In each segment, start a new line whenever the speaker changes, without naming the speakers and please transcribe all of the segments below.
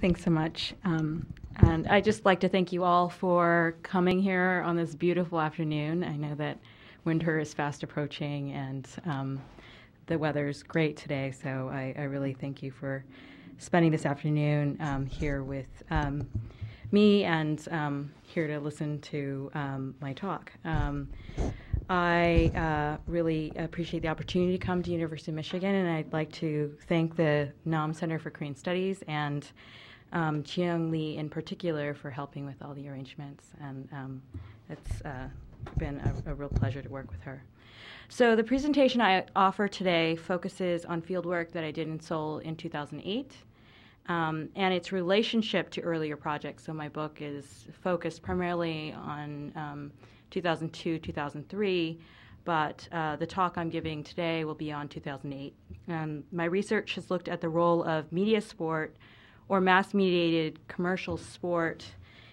Thanks so much. And I'd just like to thank you all for coming here on this beautiful afternoon. I know that winter is fast approaching and the weather's great today, so I really thank you for spending this afternoon here with me and here to listen to my talk. I really appreciate the opportunity to come to University of Michigan, and I'd like to thank the NAM Center for Korean Studies and Jiyoung Lee in particular for helping with all the arrangements, and it's been a real pleasure to work with her. So the presentation I offer today focuses on fieldwork that I did in Seoul in 2008 and its relationship to earlier projects. So my book is focused primarily on 2002, 2003, but the talk I'm giving today will be on 2008. My research has looked at the role of media sport or mass-mediated commercial sport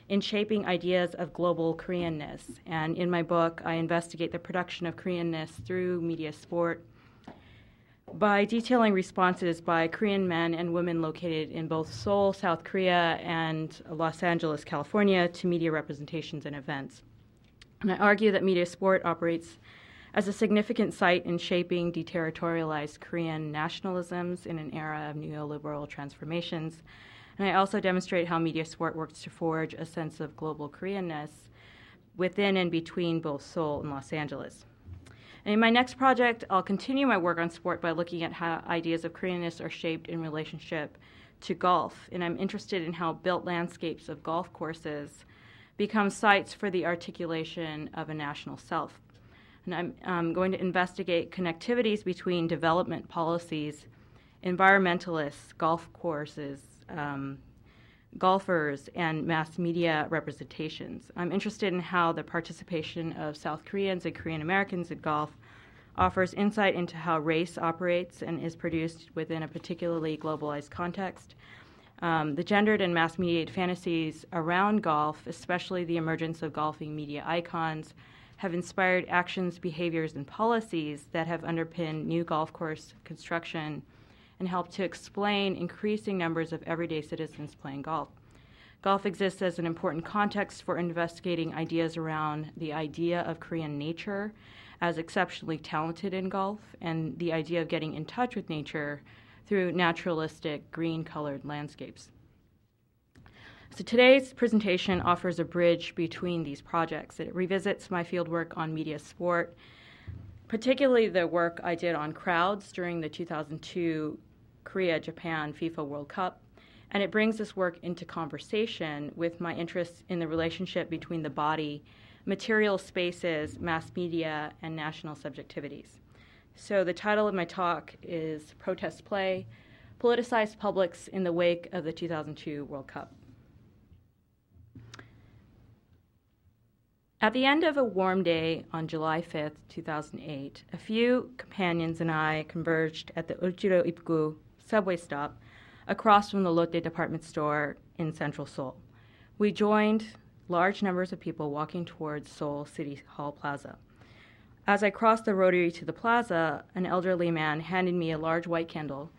in shaping ideas of global Koreanness. And in my book, I investigate the production of Koreanness through media sport by detailing responses by Korean men and women located in both Seoul, South Korea, and Los Angeles, California, to media representations and events. And I argue that media sport operates as a significant site in shaping deterritorialized Korean nationalisms in an era of neoliberal transformations. And I also demonstrate how media sport works to forge a sense of global Koreanness within and between both Seoul and Los Angeles. And in my next project, I'll continue my work on sport by looking at how ideas of Koreanness are shaped in relationship to golf. And I'm interested in how built landscapes of golf courses become sites for the articulation of a national self. And I'm going to investigate connectivities between development policies, environmentalists, golf courses, golfers, and mass media representations. I'm interested in how the participation of South Koreans and Korean Americans in golf offers insight into how race operates and is produced within a particularly globalized context. The gendered and mass-mediated fantasies around golf, especially the emergence of golfing media icons, have inspired actions, behaviors, and policies that have underpinned new golf course construction and helped to explain increasing numbers of everyday citizens playing golf. Golf exists as an important context for investigating ideas around the idea of Korean nature as exceptionally talented in golf and the idea of getting in touch with nature through naturalistic green-colored landscapes. So today's presentation offers a bridge between these projects. It revisits my fieldwork on media sport, particularly the work I did on crowds during the 2002 Korea-Japan FIFA World Cup, and it brings this work into conversation with my interest in the relationship between the body, material spaces, mass media, and national subjectivities. So the title of my talk is Protest Play, Politicized Publics in the Wake of the 2002 World Cup. At the end of a warm day on July 5th, 2008, a few companions and I converged at the Ulchiro Ipgu subway stop across from the Lotte department store in central Seoul. We joined large numbers of people walking towards Seoul City Hall Plaza. As I crossed the rotary to the plaza, an elderly man handed me a large white candle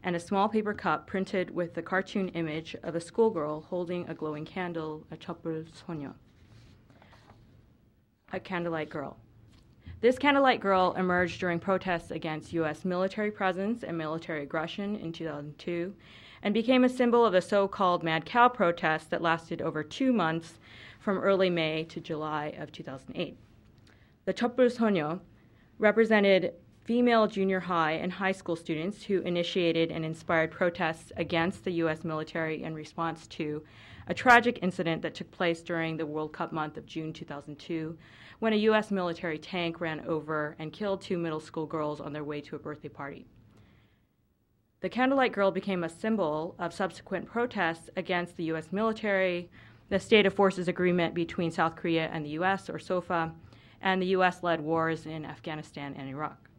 and a small paper cup printed with the cartoon image of a schoolgirl holding a glowing candle, a 촛불 소녀, a Candlelight Girl. This Candlelight Girl emerged during protests against U.S. military presence and military aggression in 2002 and became a symbol of the so-called Mad Cow protests that lasted over 2 months from early May to July of 2008. The 촛불 소녀 represented female junior high and high school students who initiated and inspired protests against the U.S. military in response to a tragic incident that took place during the World Cup month of June 2002, when a U.S. military tank ran over and killed 2 middle school girls on their way to a birthday party. The Candlelight Girl became a symbol of subsequent protests against the U.S. military, the State of Forces Agreement between South Korea and the U.S., or SOFA, and the U.S.-led wars in Afghanistan and Iraq.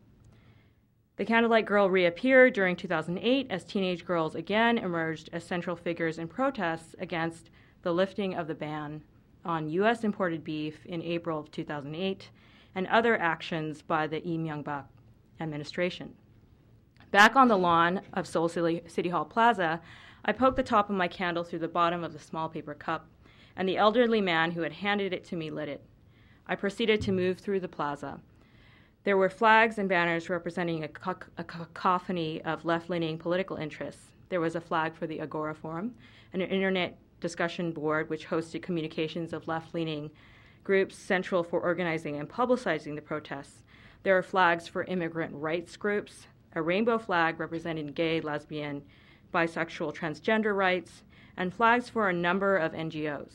The Candlelight Girl reappeared during 2008 as teenage girls again emerged as central figures in protests against the lifting of the ban on U.S. imported beef in April of 2008 and other actions by the Lee Myung-bak administration. Back on the lawn of Seoul City Hall Plaza, I poked the top of my candle through the bottom of the small paper cup, and the elderly man who had handed it to me lit it. I proceeded to move through the plaza. There were flags and banners representing a cacophony of left-leaning political interests. There was a flag for the Agora Forum, and an internet discussion board which hosted communications of left-leaning groups central for organizing and publicizing the protests. There are flags for immigrant rights groups, a rainbow flag representing gay, lesbian, bisexual, transgender rights, and flags for a number of NGOs.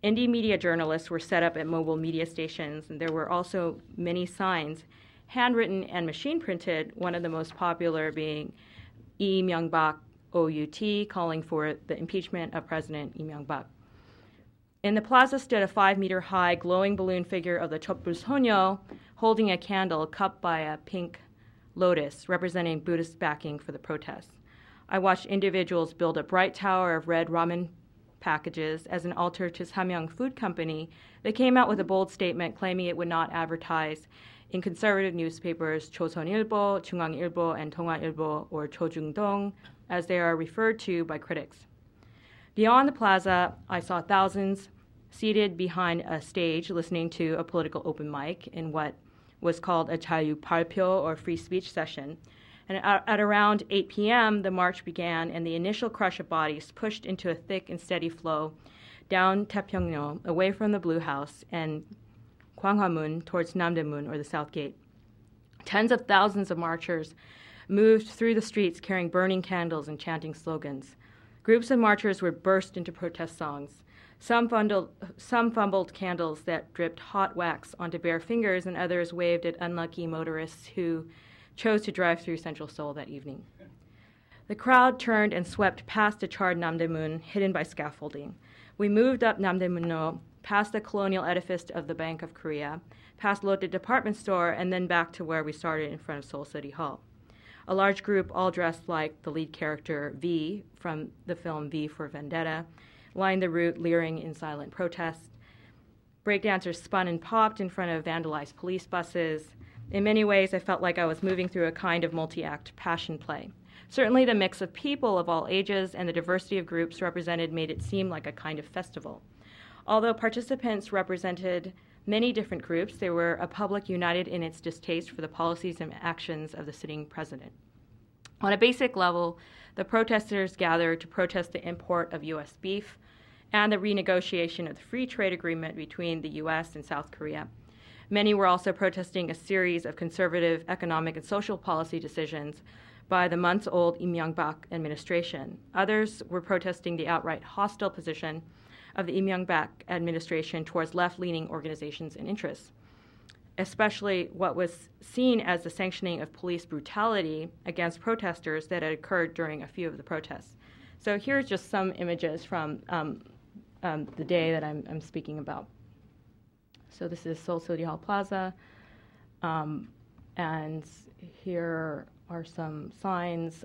Indie media journalists were set up at mobile media stations, and there were also many signs, handwritten and machine printed, one of the most popular being Lee Myung-bak OUT, calling for the impeachment of President Lee Myung-bak. In the plaza stood a 5-meter-high glowing balloon figure of the Proprioception holding a candle cupped by a pink lotus representing Buddhist backing for the protests. I watched individuals build a bright tower of red ramen packages as an altar to Samyang Food Company. They came out with a bold statement claiming it would not advertise in conservative newspapers 조선일보, 중앙일보, and 동아일보, or 조중동, as they are referred to by critics. Beyond the plaza, I saw thousands seated behind a stage listening to a political open mic in what was called a 자유 발표, or free speech session. And at around 8 p.m., the march began, and the initial crush of bodies pushed into a thick and steady flow down Taepyeongno, away from the Blue House, and Gwanghwamun towards Namdaemun, or the South Gate. Tens of thousands of marchers moved through the streets carrying burning candles and chanting slogans. Groups of marchers would burst into protest songs. Some fumbled candles that dripped hot wax onto bare fingers, and others waved at unlucky motorists who chose to drive through Central Seoul that evening. The crowd turned and swept past a charred Namdaemun, hidden by scaffolding. We moved up Namdaemun-no, past the colonial edifice of the Bank of Korea, past Lotte Department Store, and then back to where we started in front of Seoul City Hall. A large group, all dressed like the lead character V from the film V for Vendetta, lined the route, leering in silent protest. Breakdancers spun and popped in front of vandalized police buses. In many ways, I felt like I was moving through a kind of multi-act passion play. Certainly the mix of people of all ages and the diversity of groups represented made it seem like a kind of festival. Although participants represented many different groups, they were a public united in its distaste for the policies and actions of the sitting president. On a basic level, the protesters gathered to protest the import of U.S. beef and the renegotiation of the free trade agreement between the U.S. and South Korea. Many were also protesting a series of conservative economic and social policy decisions by the months-old Lee Myung-bak administration. Others were protesting the outright hostile position of the Lee Myung-bak administration towards left-leaning organizations and interests, especially what was seen as the sanctioning of police brutality against protesters that had occurred during a few of the protests. So here's just some images from the day that I'm speaking about. So this is Seoul City Hall Plaza, and here are some signs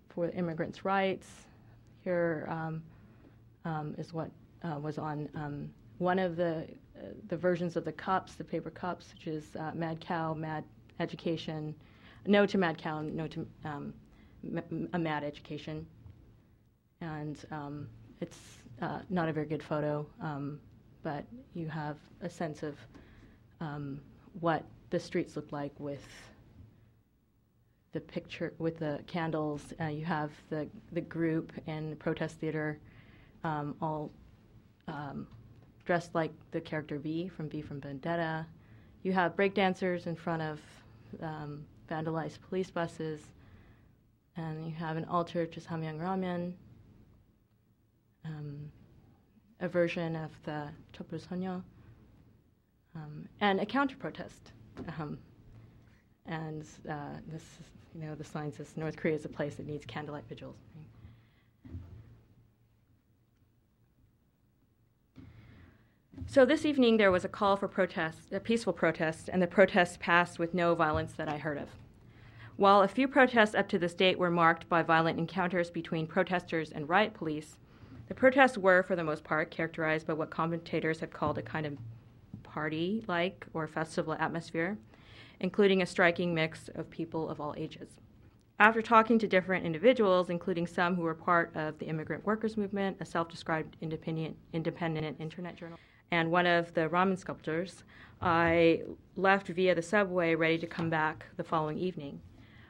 for immigrants' rights. Here is what was on one of the versions of the cups, the paper cups, which is Mad Cow, Mad Education, No to Mad Cow, No to a Mad Education. And it's not a very good photo, but you have a sense of what the streets look like with the picture, with the candles. You have the group and the protest theater all dressed like the character V from Vendetta. You have breakdancers in front of vandalized police buses, and you have an altar to Samyang Ramen, a version of the Proprioception, and a counter-protest. And this, the sign says North Korea is a place that needs candlelight vigils. So this evening there was a call for protest, a peaceful protest, and the protest passed with no violence that I heard of. While a few protests up to this date were marked by violent encounters between protesters and riot police, the protests were, for the most part, characterized by what commentators have called a kind of party-like or festival atmosphere, including a striking mix of people of all ages. After talking to different individuals, including some who were part of the immigrant workers movement, a self-described independent internet journal, and one of the ramen sculptors, I left via the subway ready to come back the following evening.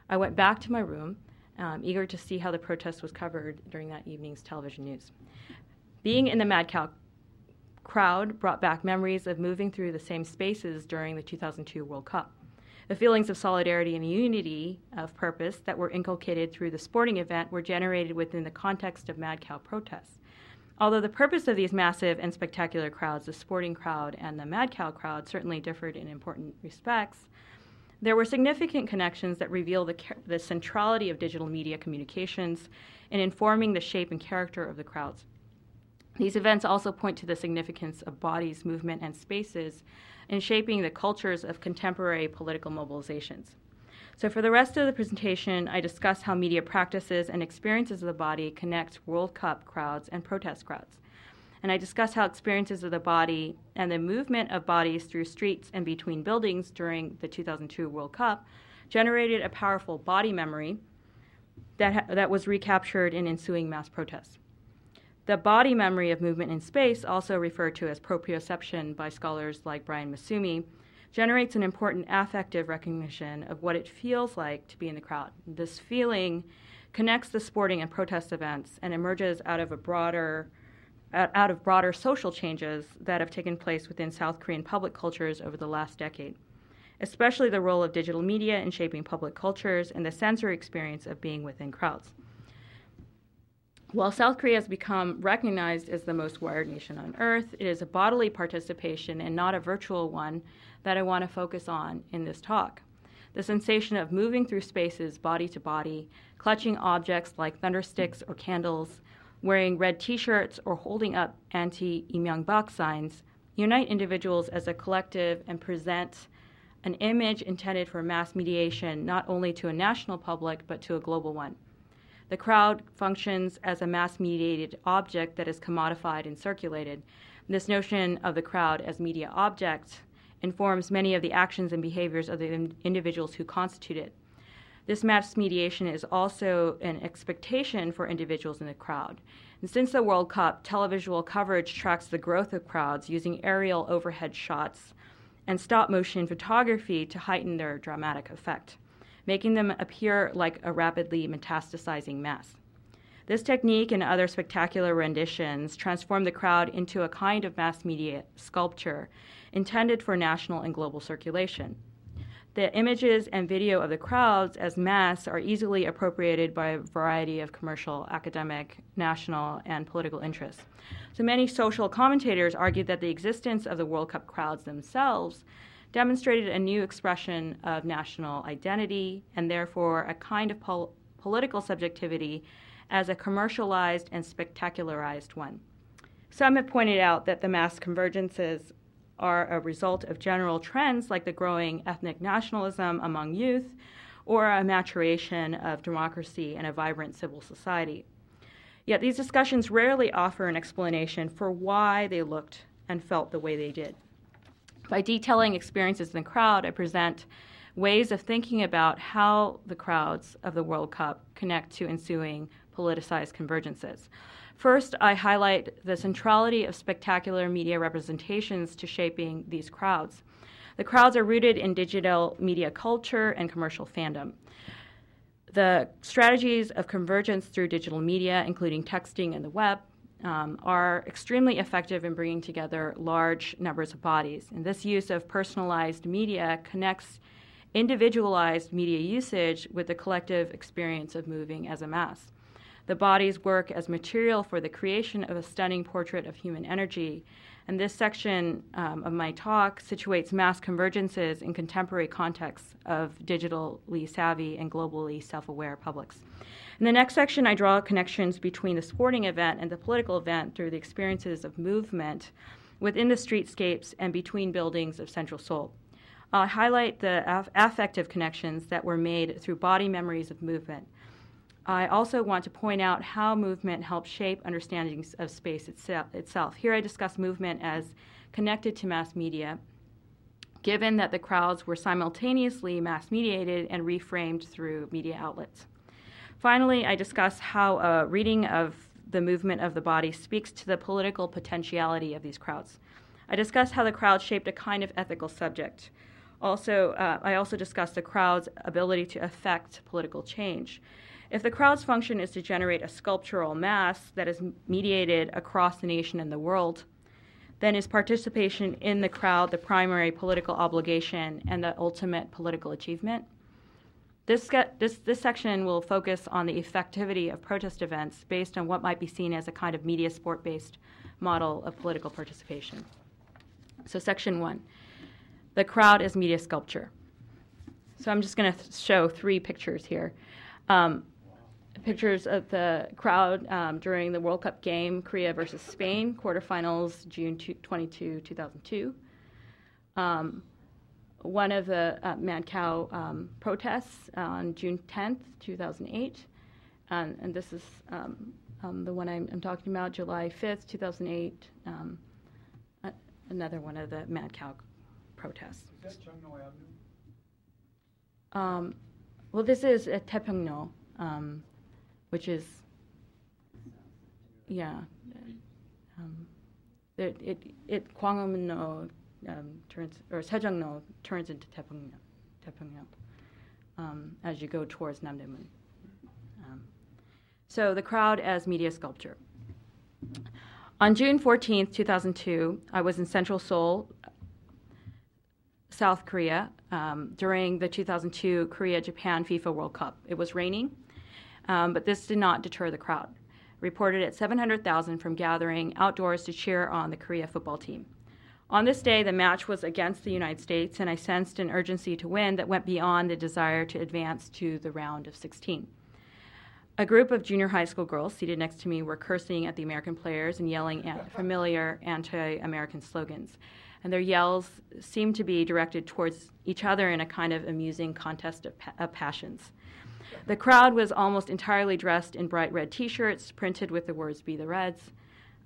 I went back to my room, eager to see how the protest was covered during that evening's television news. Being in the Mad Cow crowd brought back memories of moving through the same spaces during the 2002 World Cup. The feelings of solidarity and unity of purpose that were inculcated through the sporting event were generated within the context of Mad Cow protests. Although the purpose of these massive and spectacular crowds, the sporting crowd and the Mad Cow crowd, certainly differed in important respects, there were significant connections that reveal the centrality of digital media communications in informing the shape and character of the crowds. These events also point to the significance of bodies, movement, and spaces in shaping the cultures of contemporary political mobilizations. So for the rest of the presentation, I discuss how media practices and experiences of the body connect World Cup crowds and protest crowds. And I discuss how experiences of the body and the movement of bodies through streets and between buildings during the 2002 World Cup generated a powerful body memory that was recaptured in ensuing mass protests. The body memory of movement in space, also referred to as proprioception by scholars like Brian Masumi, generates an important affective recognition of what it feels like to be in the crowd. This feeling connects the sporting and protest events and emerges out of broader social changes that have taken place within South Korean public cultures over the last decade, especially the role of digital media in shaping public cultures and the sensory experience of being within crowds. While South Korea has become recognized as the most wired nation on earth, it is a bodily participation and not a virtual one that I want to focus on in this talk. The sensation of moving through spaces body to body, clutching objects like thundersticks or candles, wearing red t-shirts or holding up anti-Lee Myung-bak signs, unite individuals as a collective and present an image intended for mass mediation not only to a national public but to a global one. The crowd functions as a mass-mediated object that is commodified and circulated. This notion of the crowd as media object informs many of the actions and behaviors of the individuals who constitute it. This mass mediation is also an expectation for individuals in the crowd. And since the World Cup, televisual coverage tracks the growth of crowds using aerial overhead shots and stop-motion photography to heighten their dramatic effect, making them appear like a rapidly metastasizing mass. This technique and other spectacular renditions transform the crowd into a kind of mass media sculpture intended for national and global circulation. The images and video of the crowds as mass are easily appropriated by a variety of commercial, academic, national, and political interests. So many social commentators argue that the existence of the World Cup crowds themselves demonstrated a new expression of national identity and therefore a kind of political subjectivity as a commercialized and spectacularized one. Some have pointed out that the mass convergences are a result of general trends like the growing ethnic nationalism among youth or a maturation of democracy and a vibrant civil society. Yet these discussions rarely offer an explanation for why they looked and felt the way they did. By detailing experiences in the crowd, I present ways of thinking about how the crowds of the World Cup connect to ensuing politicized convergences. First, I highlight the centrality of spectacular media representations to shaping these crowds. The crowds are rooted in digital media culture and commercial fandom. The strategies of convergence through digital media, including texting and the web, are extremely effective in bringing together large numbers of bodies. And this use of personalized media connects individualized media usage with the collective experience of moving as a mass. The bodies work as material for the creation of a stunning portrait of human energy. And this section of my talk situates mass convergences in contemporary contexts of digitally savvy and globally self-aware publics. In the next section, I draw connections between the sporting event and the political event through the experiences of movement within the streetscapes and between buildings of Central Seoul. I'll highlight the affective connections that were made through body memories of movement. I also want to point out how movement helps shape understandings of space itself. Here I discuss movement as connected to mass media, given that the crowds were simultaneously mass-mediated and reframed through media outlets. Finally, I discuss how a reading of the movement of the body speaks to the political potentiality of these crowds. I discuss how the crowd shaped a kind of ethical subject. I also discuss the crowd's ability to affect political change. If the crowd's function is to generate a sculptural mass that is mediated across the nation and the world, then is participation in the crowd the primary political obligation and the ultimate political achievement? This section will focus on the effectivity of protest events based on what might be seen as a kind of media sport-based model of political participation. So section 1, the crowd as media sculpture. So I'm just going to show 3 pictures here. Pictures of the crowd during the World Cup game, Korea versus Spain, quarterfinals, June 22, 2002. One of the Mad Cow protests on June 10th, 2008. And this is the one I'm talking about, July 5th, 2008. Another one of the Mad Cow protests.
Is that Cheongno Avenue?
Well, this is at Taepyeongno, which is, yeah. Gwanghwamun-no turns, or Sejongno turns into Taepyeongno as you go towards Namdaemun. So the crowd as media sculpture. On June 14th, 2002, I was in Central Seoul, South Korea, during the 2002 Korea-Japan FIFA World Cup. It was raining, but this did not deter the crowd. Reported at 700,000 from gathering outdoors to cheer on the Korea football team. On this day, the match was against the United States, and I sensed an urgency to win that went beyond the desire to advance to the round of 16. A group of junior high school girls seated next to me were cursing at the American players and yelling at familiar anti-American slogans. And their yells seemed to be directed towards each other in a kind of amusing contest of passions. The crowd was almost entirely dressed in bright red T-shirts printed with the words "Be the Reds."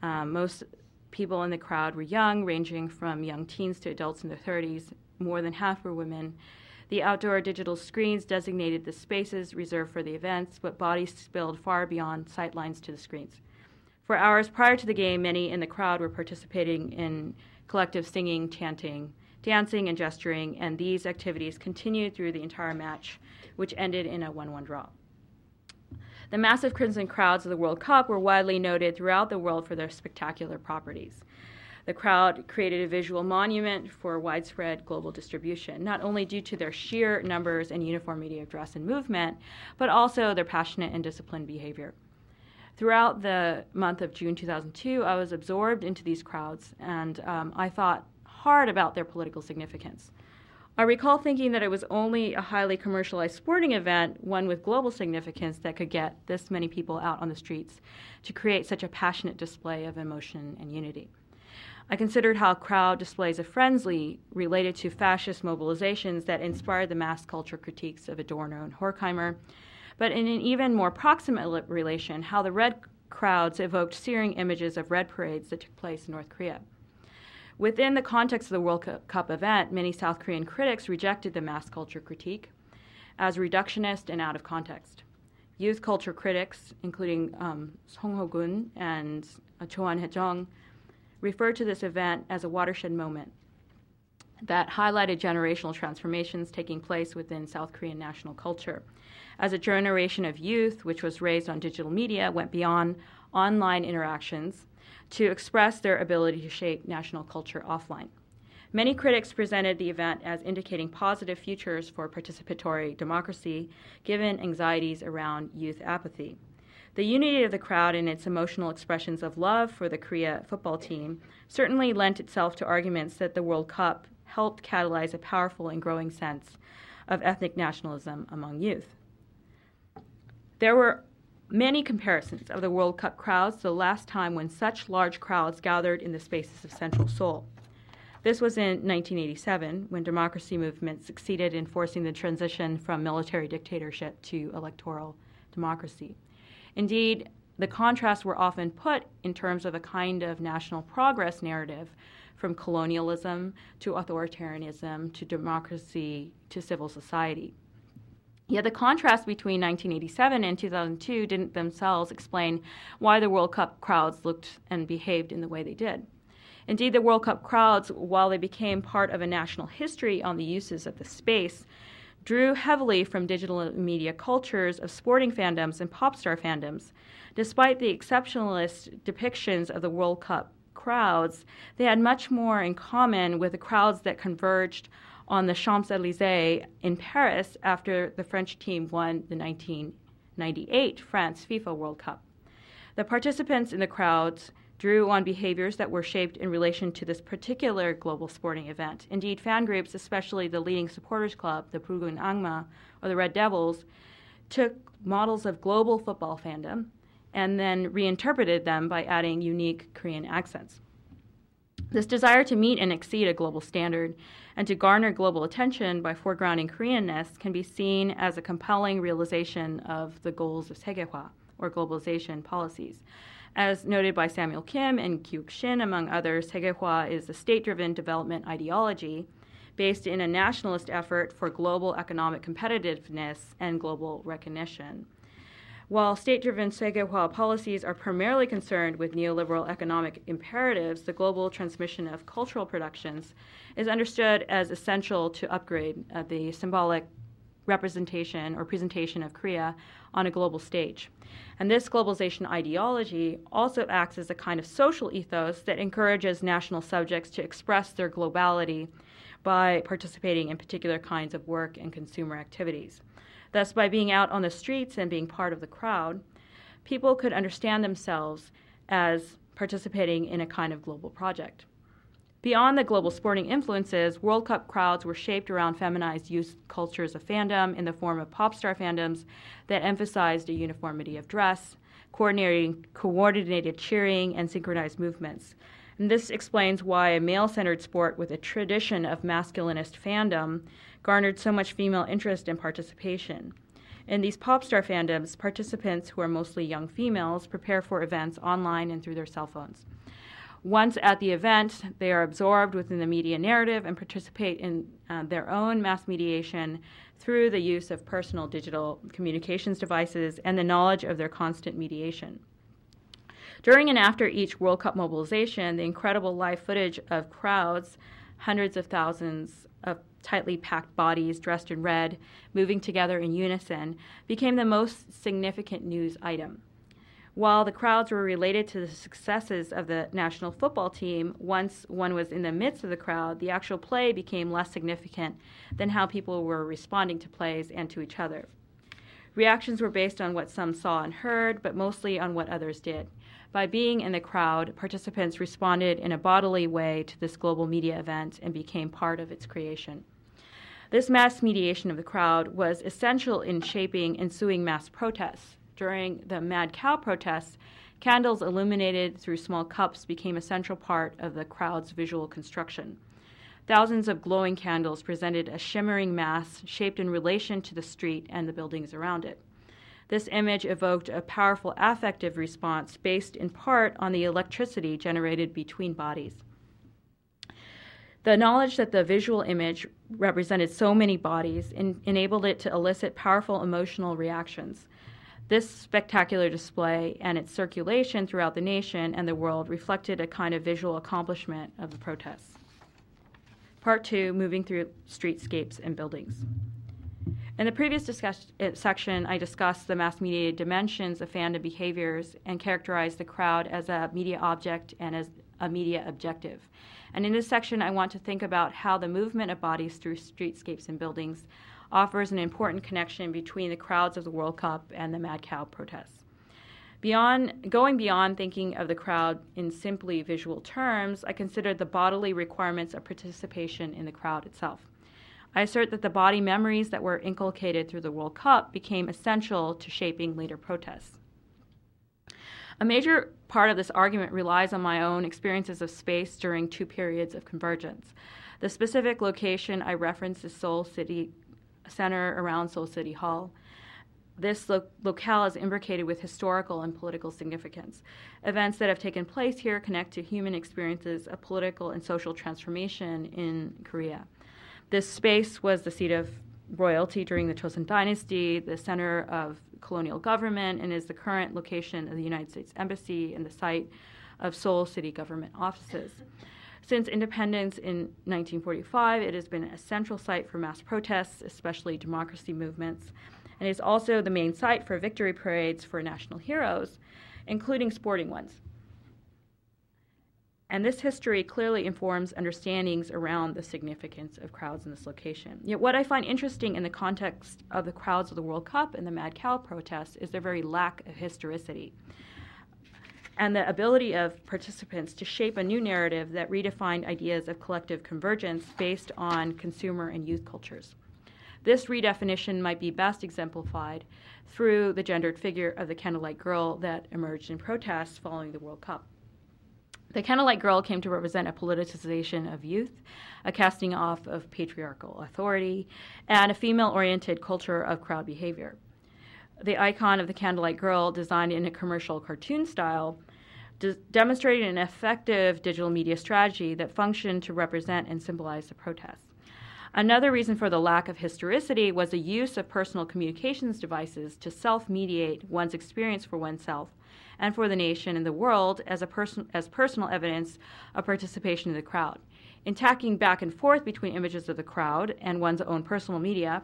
Most people in the crowd were young, ranging from young teens to adults in their 30s. More than half were women. The outdoor digital screens designated the spaces reserved for the events, but bodies spilled far beyond sight lines to the screens. For hours prior to the game, many in the crowd were participating in collective singing, chanting, dancing, and gesturing, and these activities continued through the entire match, which ended in a 1-1 draw. The massive crimson crowds of the World Cup were widely noted throughout the world for their spectacular properties. The crowd created a visual monument for widespread global distribution, not only due to their sheer numbers and uniformity of dress and movement, but also their passionate and disciplined behavior. Throughout the month of June 2002, I was absorbed into these crowds, and I thought hard about their political significance. I recall thinking that it was only a highly commercialized sporting event, one with global significance, that could get this many people out on the streets to create such a passionate display of emotion and unity. I considered how crowd displays of frenzy related to fascist mobilizations that inspired the mass culture critiques of Adorno and Horkheimer, but in an even more proximate relation, how the red crowds evoked searing images of red parades that took place in North Korea. Within the context of the World Cup event, many South Korean critics rejected the mass culture critique as reductionist and out of context. Youth culture critics, including Song Ho-gun and Cho An-hae-jung, referred to this event as a watershed moment that highlighted generational transformations taking place within South Korean national culture, as a generation of youth, which was raised on digital media, went beyond online interactions to express their ability to shape national culture offline. Many critics presented the event as indicating positive futures for participatory democracy, given anxieties around youth apathy. The unity of the crowd and its emotional expressions of love for the Korea football team certainly lent itself to arguments that the World Cup helped catalyze a powerful and growing sense of ethnic nationalism among youth. There were many comparisons of the World Cup crowds to the last time when such large crowds gathered in the spaces of Central Seoul. This was in 1987, when democracy movements succeeded in forcing the transition from military dictatorship to electoral democracy. Indeed, the contrasts were often put in terms of a kind of national progress narrative, from colonialism to authoritarianism to democracy to civil society. Yet the contrast between 1987 and 2002 didn't themselves explain why the World Cup crowds looked and behaved in the way they did. Indeed, the World Cup crowds, while they became part of a national history on the uses of the space, drew heavily from digital media cultures of sporting fandoms and pop star fandoms. Despite the exceptionalist depictions of the World Cup crowds, they had much more in common with the crowds that converged on the Champs-Élysées in Paris after the French team won the 1998 France FIFA World Cup. The participants in the crowds drew on behaviors that were shaped in relation to this particular global sporting event. Indeed, fan groups, especially the leading supporters club, the Pugun Angma, or the Red Devils, took models of global football fandom and then reinterpreted them by adding unique Korean accents. This desire to meet and exceed a global standard and to garner global attention by foregrounding Koreanness can be seen as a compelling realization of the goals of Segehwa, or globalization policies. As noted by Samuel Kim and Kyuk Shin, among others, Segehwa is a state-driven development ideology based in a nationalist effort for global economic competitiveness and global recognition. While state-driven Segehwa policies are primarily concerned with neoliberal economic imperatives, the global transmission of cultural productions is understood as essential to upgrade the symbolic representation or presentation of Korea on a global stage. And this globalization ideology also acts as a kind of social ethos that encourages national subjects to express their globality by participating in particular kinds of work and consumer activities. Thus, by being out on the streets and being part of the crowd, people could understand themselves as participating in a kind of global project. Beyond the global sporting influences, World Cup crowds were shaped around feminized youth cultures of fandom in the form of pop star fandoms that emphasized a uniformity of dress, coordinated cheering, and synchronized movements. And this explains why a male-centered sport with a tradition of masculinist fandom garnered so much female interest and participation. In these pop star fandoms, participants, who are mostly young females, prepare for events online and through their cell phones. Once at the event, they are absorbed within the media narrative and participate in their own mass mediation through the use of personal digital communications devices and the knowledge of their constant mediation. During and after each World Cup mobilization, the incredible live footage of crowds, hundreds of thousands of tightly packed bodies dressed in red, moving together in unison, became the most significant news item. While the crowds were related to the successes of the national football team, once one was in the midst of the crowd, the actual play became less significant than how people were responding to plays and to each other. Reactions were based on what some saw and heard, but mostly on what others did. By being in the crowd, participants responded in a bodily way to this global media event and became part of its creation. This mass mediation of the crowd was essential in shaping ensuing mass protests. During the Mad Cow protests, candles illuminated through small cups became a central part of the crowd's visual construction. Thousands of glowing candles presented a shimmering mass shaped in relation to the street and the buildings around it. This image evoked a powerful affective response based in part on the electricity generated between bodies. The knowledge that the visual image represented so many bodies enabled it to elicit powerful emotional reactions. This spectacular display and its circulation throughout the nation and the world reflected a kind of visual accomplishment of the protests. Part 2, moving through streetscapes and buildings. In the previous section, I discussed the mass-mediated dimensions of fandom behaviors and characterized the crowd as a media object and as a media objective. And in this section, I want to think about how the movement of bodies through streetscapes and buildings offers an important connection between the crowds of the World Cup and the Mad Cow protests. Going beyond thinking of the crowd in simply visual terms, I considered the bodily requirements of participation in the crowd itself. I assert that the body memories that were inculcated through the World Cup became essential to shaping later protests. A major part of this argument relies on my own experiences of space during two periods of convergence. The specific location I reference is Seoul City Center around Seoul City Hall. This locale is imbricated with historical and political significance. Events that have taken place here connect to human experiences of political and social transformation in Korea. This space was the seat of royalty during the Joseon Dynasty, the center of colonial government, and is the current location of the United States Embassy and the site of Seoul city government offices. Since independence in 1945, it has been a central site for mass protests, especially democracy movements, and is also the main site for victory parades for national heroes, including sporting ones. And this history clearly informs understandings around the significance of crowds in this location. Yet what I find interesting in the context of the crowds of the World Cup and the Mad Cow protests is their very lack of historicity and the ability of participants to shape a new narrative that redefined ideas of collective convergence based on consumer and youth cultures. This redefinition might be best exemplified through the gendered figure of the Candlelight Girl that emerged in protests following the World Cup. The Candlelight Girl came to represent a politicization of youth, a casting off of patriarchal authority, and a female-oriented culture of crowd behavior. The icon of the Candlelight Girl, designed in a commercial cartoon style, demonstrated an effective digital media strategy that functioned to represent and symbolize the protests. Another reason for the lack of historicity was the use of personal communications devices to self-mediate one's experience for oneself and for the nation and the world as personal evidence of participation in the crowd. In tacking back and forth between images of the crowd and one's own personal media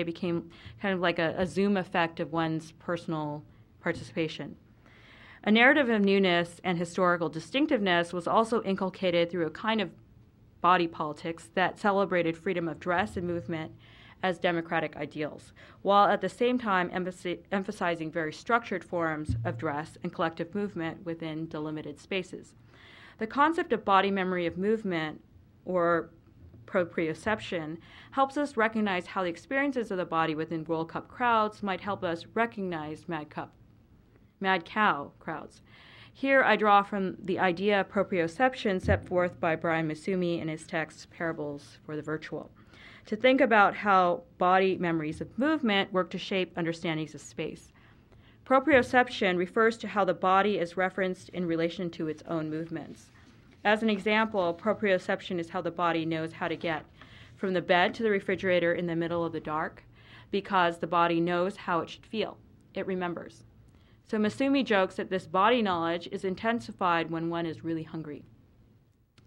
became kind of like a zoom effect of one's personal participation. A narrative of newness and historical distinctiveness was also inculcated through a kind of body politics that celebrated freedom of dress and movement as democratic ideals, while at the same time emphasizing very structured forms of dress and collective movement within delimited spaces. The concept of body memory of movement, or proprioception, helps us recognize how the experiences of the body within World Cup crowds might help us recognize Mad Cow crowds. Here I draw from the idea of proprioception set forth by Brian Masumi in his text, Parables for the Virtual, to think about how body memories of movement work to shape understandings of space. Proprioception refers to how the body is referenced in relation to its own movements. As an example, proprioception is how the body knows how to get from the bed to the refrigerator in the middle of the dark, because the body knows how it should feel. It remembers. So Masumi jokes that this body knowledge is intensified when one is really hungry.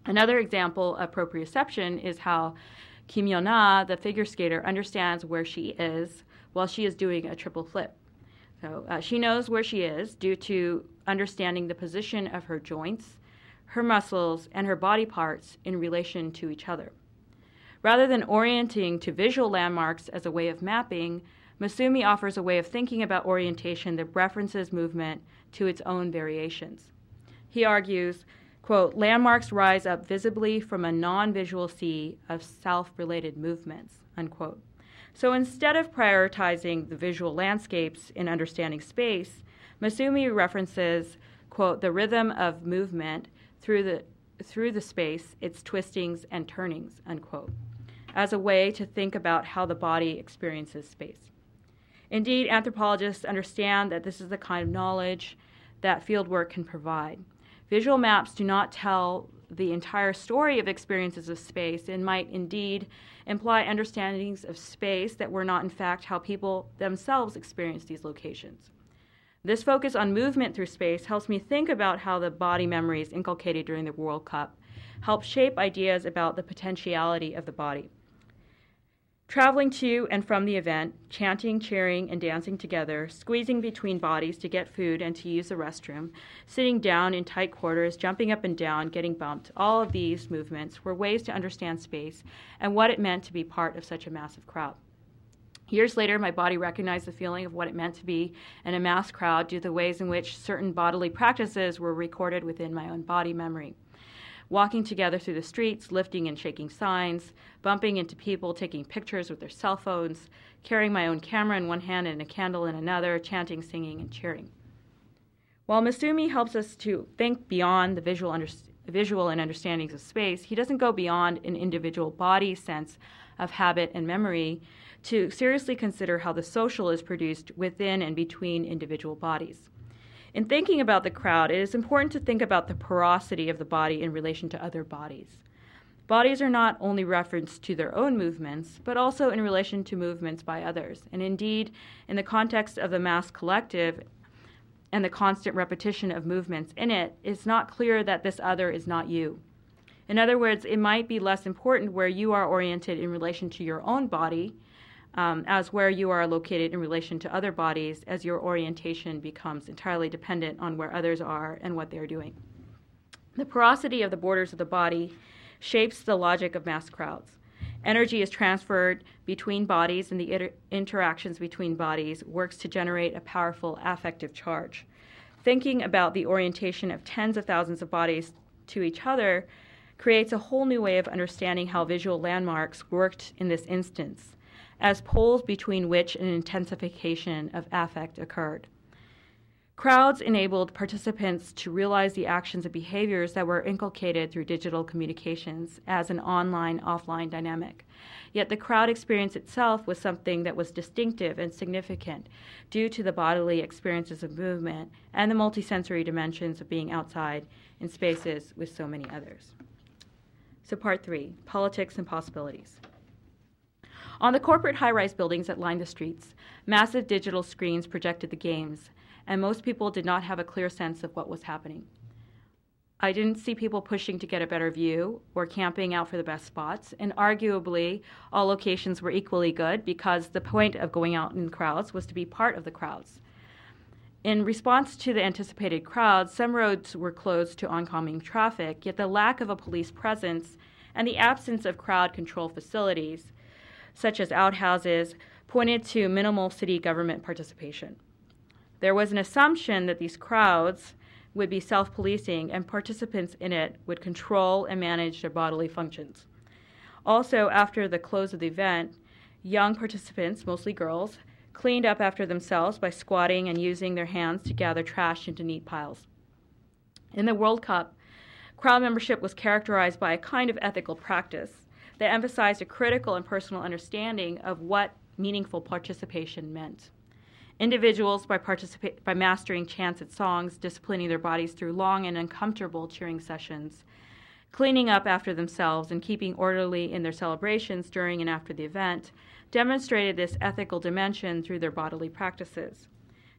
Another example of proprioception is how Kim Yeona, the figure skater, understands where she is while she is doing a triple flip. So she knows where she is due to understanding the position of her joints, her muscles, and her body parts in relation to each other. Rather than orienting to visual landmarks as a way of mapping, Masumi offers a way of thinking about orientation that references movement to its own variations. He argues, quote, landmarks rise up visibly from a non-visual sea of self-related movements, unquote. So instead of prioritizing the visual landscapes in understanding space, Masumi references, quote, the rhythm of movement through the space, its twistings and turnings, unquote, as a way to think about how the body experiences space. Indeed, anthropologists understand that this is the kind of knowledge that fieldwork can provide. Visual maps do not tell the entire story of experiences of space and might indeed imply understandings of space that were not in fact how people themselves experience these locations. This focus on movement through space helps me think about how the body memories inculcated during the World Cup help shape ideas about the potentiality of the body. Traveling to and from the event, chanting, cheering, and dancing together, squeezing between bodies to get food and to use the restroom, sitting down in tight quarters, jumping up and down, getting bumped, all of these movements were ways to understand space and what it meant to be part of such a massive crowd. Years later, my body recognized the feeling of what it meant to be in a mass crowd due to the ways in which certain bodily practices were recorded within my own body memory. Walking together through the streets, lifting and shaking signs, bumping into people, taking pictures with their cell phones, carrying my own camera in one hand and a candle in another, chanting, singing, and cheering. While Masumi helps us to think beyond the visual and understandings of space, he doesn't go beyond an individual body's sense of habit and memory to seriously consider how the social is produced within and between individual bodies. In thinking about the crowd, it is important to think about the porosity of the body in relation to other bodies. Bodies are not only referenced to their own movements, but also in relation to movements by others. And indeed, in the context of the mass collective and the constant repetition of movements in it, it's not clear that this other is not you. In other words, it might be less important where you are oriented in relation to your own body, as where you are located in relation to other bodies, as your orientation becomes entirely dependent on where others are and what they are doing. The porosity of the borders of the body shapes the logic of mass crowds. Energy is transferred between bodies, and the interactions between bodies works to generate a powerful affective charge. Thinking about the orientation of tens of thousands of bodies to each other creates a whole new way of understanding how visual landmarks worked in this instance, as poles between which an intensification of affect occurred. Crowds enabled participants to realize the actions and behaviors that were inculcated through digital communications as an online-offline dynamic. Yet the crowd experience itself was something that was distinctive and significant due to the bodily experiences of movement and the multisensory dimensions of being outside in spaces with so many others. So part 3, politics and possibilities. On the corporate high-rise buildings that lined the streets, massive digital screens projected the games, and most people did not have a clear sense of what was happening. I didn't see people pushing to get a better view or camping out for the best spots, and arguably all locations were equally good because the point of going out in crowds was to be part of the crowds. In response to the anticipated crowds, some roads were closed to oncoming traffic, yet the lack of a police presence and the absence of crowd control facilities, such as outhouses, pointed to minimal city government participation. There was an assumption that these crowds would be self-policing and participants in it would control and manage their bodily functions. Also, after the close of the event, young participants, mostly girls, cleaned up after themselves by squatting and using their hands to gather trash into neat piles. In the World Cup, crowd membership was characterized by a kind of ethical practice that emphasized a critical and personal understanding of what meaningful participation meant. Individuals, by mastering chants and songs, disciplining their bodies through long and uncomfortable cheering sessions, cleaning up after themselves, and keeping orderly in their celebrations during and after the event, demonstrated this ethical dimension through their bodily practices.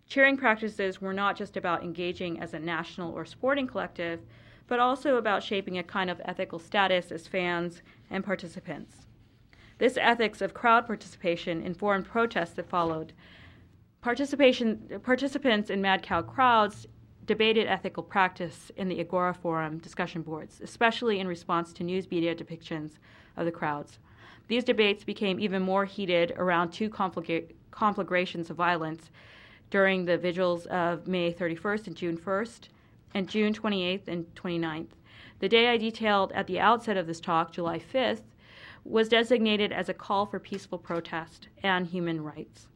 Cheering practices were not just about engaging as a national or sporting collective, but also about shaping a kind of ethical status as fans and participants. This ethics of crowd participation informed protests that followed. Participants in Mad Cow crowds debated ethical practice in the Agora Forum discussion boards, especially in response to news media depictions of the crowds. These debates became even more heated around two conflagrations of violence during the vigils of May 31st and June 1st, and June 28th and 29th. The day I detailed at the outset of this talk, July 5th, was designated as a call for peaceful protest and human rights.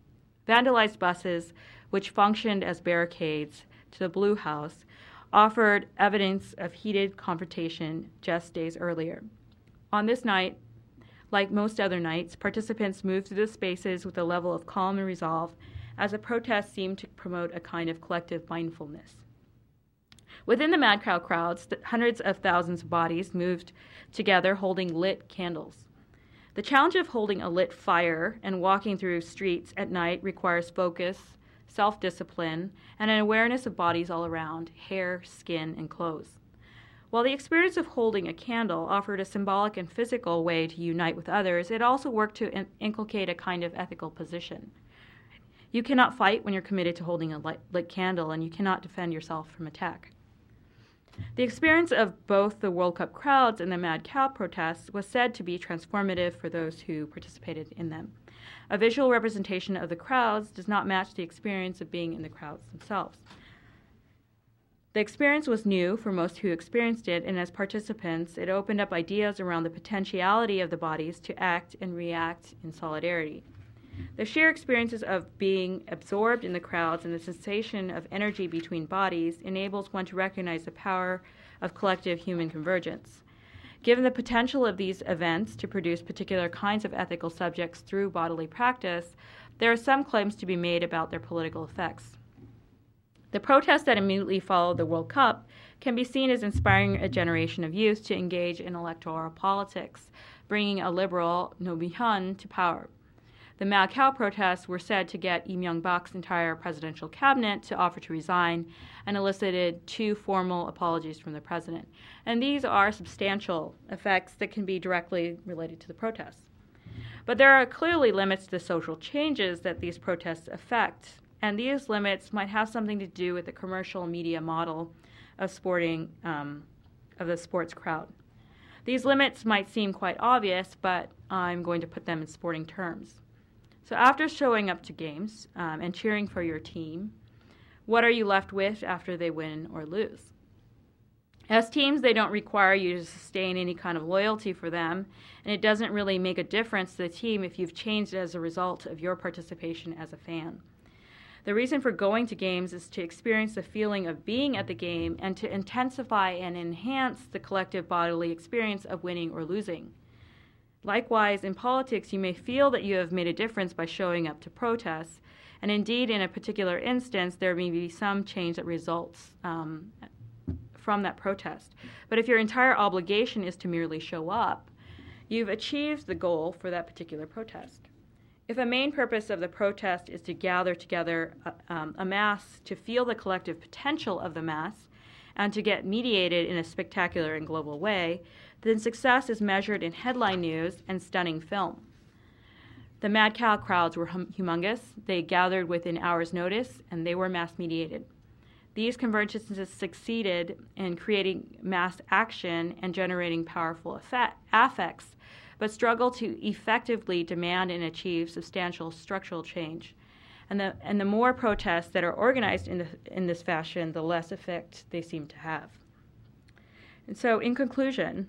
Vandalized buses, which functioned as barricades to the Blue House, offered evidence of heated confrontation just days earlier. On this night, like most other nights, participants moved through the spaces with a level of calm and resolve, as the protest seemed to promote a kind of collective mindfulness. Within the Mad Cow crowds, hundreds of thousands of bodies moved together holding lit candles. The challenge of holding a lit fire and walking through streets at night requires focus, self-discipline, and an awareness of bodies all around, hair, skin, and clothes. While the experience of holding a candle offered a symbolic and physical way to unite with others, it also worked to inculcate a kind of ethical position. You cannot fight when you're committed to holding a lit candle, and you cannot defend yourself from attack. The experience of both the World Cup crowds and the Mad Cow protests was said to be transformative for those who participated in them. A visual representation of the crowds does not match the experience of being in the crowds themselves. The experience was new for most who experienced it, and as participants, it opened up ideas around the potentiality of the bodies to act and react in solidarity. The sheer experiences of being absorbed in the crowds and the sensation of energy between bodies enables one to recognize the power of collective human convergence. Given the potential of these events to produce particular kinds of ethical subjects through bodily practice, there are some claims to be made about their political effects.
The protests that immediately followed the World Cup can be seen as inspiring a generation of youth to engage in electoral politics, bringing a liberal Roh Moo-hyun to power. The Mad Cow protests were said to get Lee Myung-bak's entire presidential cabinet to offer to resign and elicited 2 formal apologies from the president. And these are substantial effects that can be directly related to the protests. But there are clearly limits to the social changes that these protests affect, and these limits might have something to do with the commercial media model of the sports crowd. These limits might seem quite obvious, but I'm going to put them in sporting terms. So after showing up to games and cheering for your team, what are you left with after they win or lose? As teams, they don't require you to sustain any kind of loyalty for them, and it doesn't really make a difference to the team if you've changed as a result of your participation as a fan. The reason for going to games is to experience the feeling of being at the game and to intensify and enhance the collective bodily experience of winning or losing. Likewise, in politics, you may feel that you have made a difference by showing up to protests, and indeed, in a particular instance, there may be some change that results from that protest. But if your entire obligation is to merely show up, you've achieved the goal for that particular protest. If a main purpose of the protest is to gather together a mass to feel the collective potential of the mass and to get mediated in a spectacular and global way, then success is measured in headline news and stunning film. The Mad Cow crowds were humongous. They gathered within hours' notice, and they were mass-mediated. These convergences succeeded in creating mass action and generating powerful affects, but struggle to effectively demand and achieve substantial structural change. And the more protests that are organized in this fashion, the less effect they seem to have. And so, in conclusion,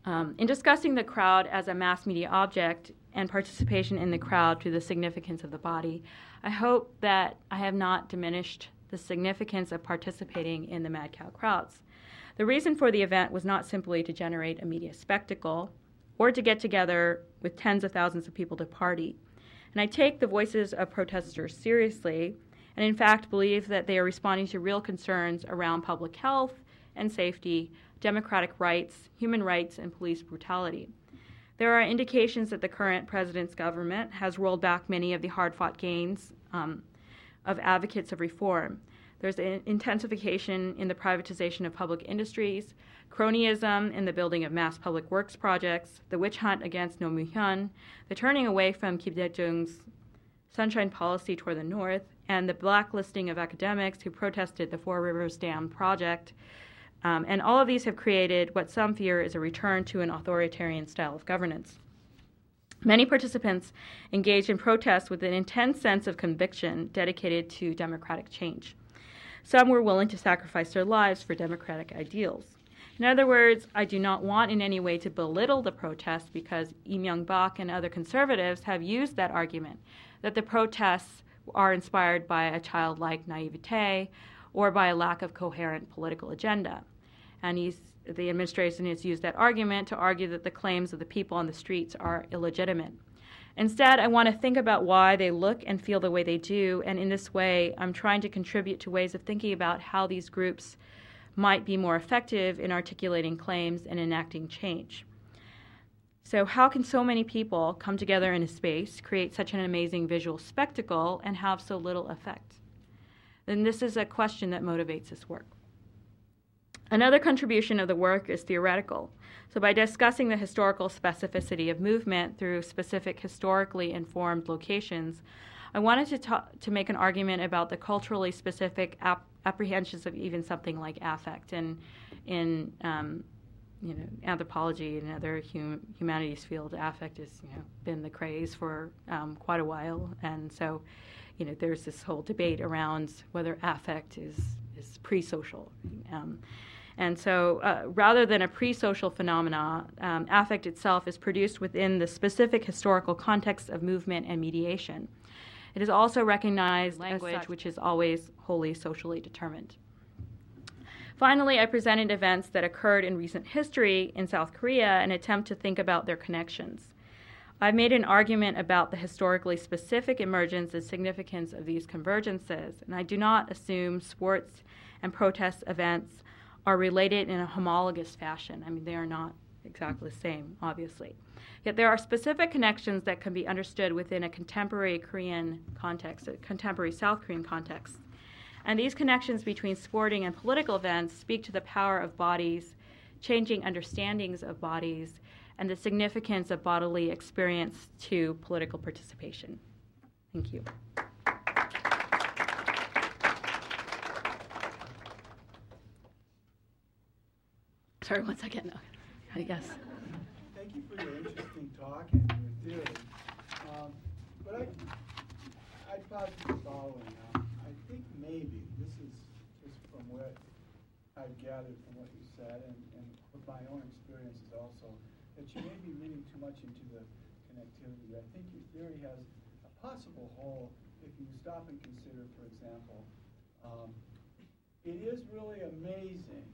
in discussing the crowd as a mass media object and participation in the crowd to the significance of the body, I hope that I have not diminished the significance of participating in the Mad Cow crowds. The reason for the event was not simply to generate a media spectacle or to get together with tens of thousands of people to party. And I take the voices of protesters seriously and in fact believe that they are responding to real concerns around public health and safety, democratic rights, human rights, and police brutality. There are indications that the current president's government has rolled back many of the hard-fought gains of advocates of reform. There's an intensification in the privatization of public industries, cronyism in the building of mass public works projects, the witch hunt against Roh Moo-hyun, the turning away from Kim Dae-jung's sunshine policy toward the north, and the blacklisting of academics who protested the Four Rivers Dam project. And all of these have created what some fear is a return to an authoritarian style of governance. Many participants engaged in protests with an intense sense of conviction dedicated to democratic change. Some were willing to sacrifice their lives for democratic ideals. In other words, I do not want in any way to belittle the protest because Lee Myung-bak and other conservatives have used that argument, that the protests are inspired by a childlike naivete or by a lack of coherent political agenda. And the administration has used that argument to argue that the claims of the people on the streets are illegitimate. Instead, I want to think about why they look and feel the way they do, and in this way, I'm trying to contribute to ways of thinking about how these groups might be more effective in articulating claims and enacting change. So how can so many people come together in a space, create such an amazing visual spectacle, and have so little effect? Then this is a question that motivates this work. Another contribution of the work is theoretical. So by discussing the historical specificity of movement through specific historically informed locations, I wanted to make an argument about the culturally specific apprehensions of even something like affect. And in anthropology and other humanities fields, affect has been the craze for quite a while. And so there's this whole debate around whether affect is pre-social. And so rather than a pre-social phenomena, affect itself is produced within the specific historical context of movement and mediation. It is also recognized language, which is always wholly socially determined. Finally, I presented events that occurred in recent history in South Korea and attempt to think about their connections. I've made an argument about the historically specific emergence and significance of these convergences, and I do not assume sports and protest events are related in a homologous fashion. I mean, they are not exactly the same, obviously. Yet there are specific connections that can be understood within a contemporary Korean context, a contemporary South Korean context. And these connections between sporting and political events speak to the power of bodies, changing understandings of bodies, and the significance of bodily experience to political participation. Thank you. Sorry, 1 second. Yes.
Thank you for your interesting talk and your theory. But I'd posit the following. I think maybe, this is just from what I've gathered from what you said and with my own experiences also, that you may be reading too much into the connectivity. I think your theory has a possible hole if you stop and consider, for example, it is really amazing